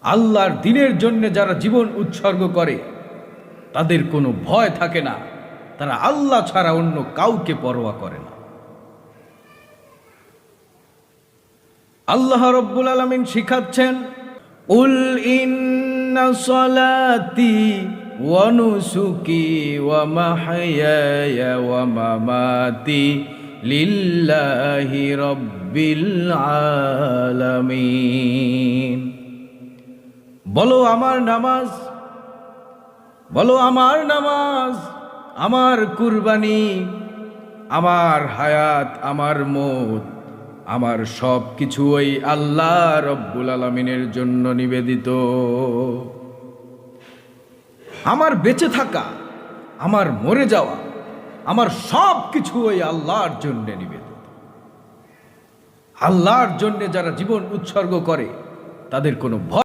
আল্লাহর দ্বীনের জন্য যারা জীবন উৎসর্গ করে তাদের কোনো ভয় থাকে না, তারা আল্লাহ ছাড়া অন্য কাউকে পরোয়া করে না। আল্লাহ রাব্বুল আলামিন শিখাচ্ছেন, উল ইন্না সলাতি ওয়া নুসুকি ওয়া মাহইয়ায়া ওয়া মামাতি লিল্লাহি রাব্বিল আলামিন। বলো আমার নামাজ, বলো আমার নামাজ, আমার কুরবানি, আমার হায়াত, আমার মওত, আমার সব কিছু ওই আল্লাহ রব্বুল আলামিনের জন্য নিবেদিত। আমার বেঁচে থাকা, আমার মরে যাওয়া, আমার সব কিছু ওই আল্লাহর জন্য নিবেদিত। আল্লাহর জন্য যারা জীবন উৎসর্গ করে তাদের কোনো ভয়